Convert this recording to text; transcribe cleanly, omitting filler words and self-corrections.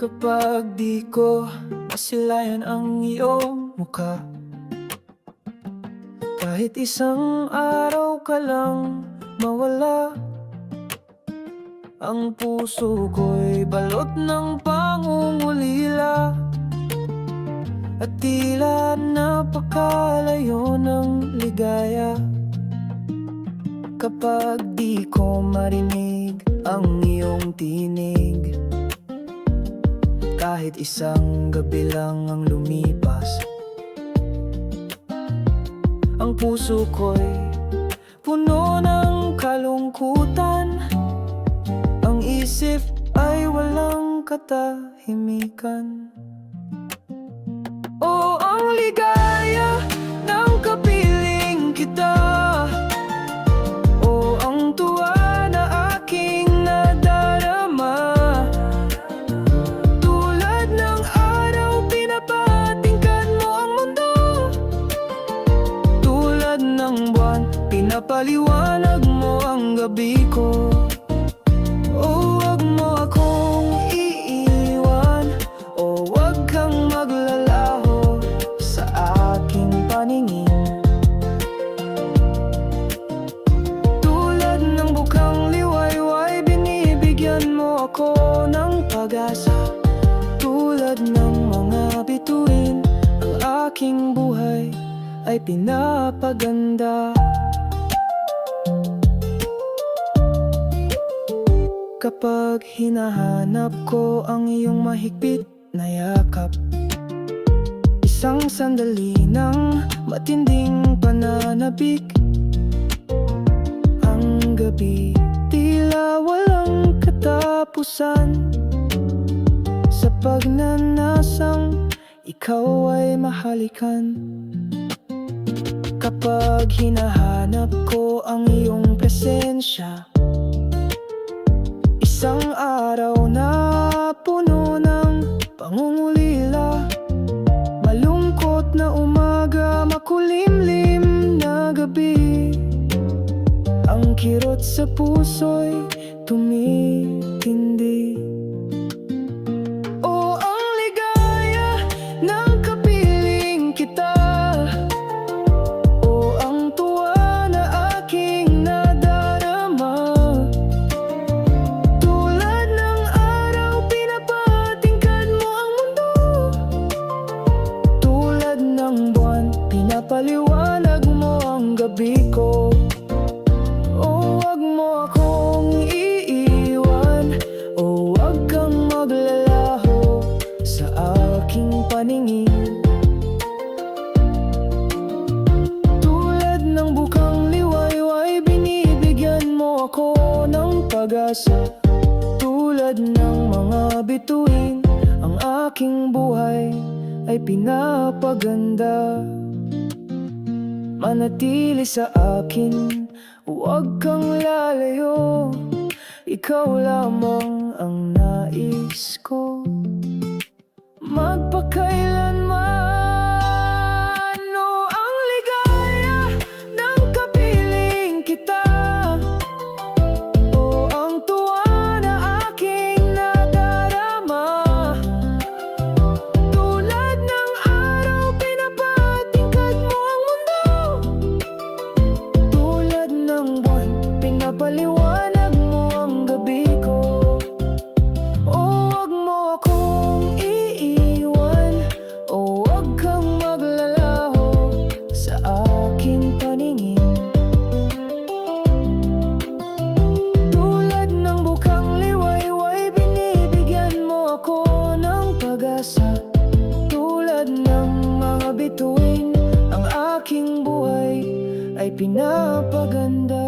Kapag di ko masilayan ang iyong mukha, kahit isang araw ka lang mawala, ang puso ko'y balot ng pangungulila, at tila napakalayo ng ligaya. Kapag di ko marinig ang iyong tinig, kahit isang gabi lang ang lumipas, ang puso ko'y puno ng kalungkutan, ang isip ay walang katahimikan. O ang ligaya ng kapiling kita, o ang tuwa na aking nadarama, tulad ng araw pinapatingkad mo ang mundo, tulad ng buwan pinapaliwanag mo ang gabi ko. O wag mo akong iiwan, o wag kang maglalaho sa aking paningin, tulad ng bukang liwayway binibigyan mo ako ng pag-asa, tulad ng mga bituin ang aking buhay ay pinapaganda. Kapag hinahanap ko ang iyong mahigpit na yakap, isang sandali ng matinding pananabik, ang gabi tila walang katapusan, sa pagnanasang ikaw ay mahalikan. Kapag hinahanap ko ang iyong presensya, isang araw na puno ng pangungulila, malungkot na umaga, makulimlim na gabi, ang kirot sa puso'y tumitindi. O ang ligaya ng kapiling kita, o ang tuwa na aking nadarama, tulad ng araw pinapatingkad mo ang mundo, tulad ng buwan pinapaliwanag mo ang gabi ko. O wag mo akong iiwan, o wag kang maglalaho sa aking paningin, tulad ng bukang liwayway binibigyan mo ako ng pag-asa, tulad ng mga bituin ang aking buhay ay pinapaganda. Manatili sa akin, huwag kang lalayo, ikaw lamang ang nais ko, magpakailanman. O ang ligaya ng kapiling kita, o ang tuwa na aking nadarama, tulad ng araw pinapatingkad mo ang mundo, tulad ng buwan pinapaliwanag mo ang gabi ko. O wag mo akong iiwan, o wag kang maglalaho sa aking paningin, tulad ng bukang liwayway binibigyan mo ako ng pag-asa, tulad ng mga bituin ang aking buhay ay pinapaganda.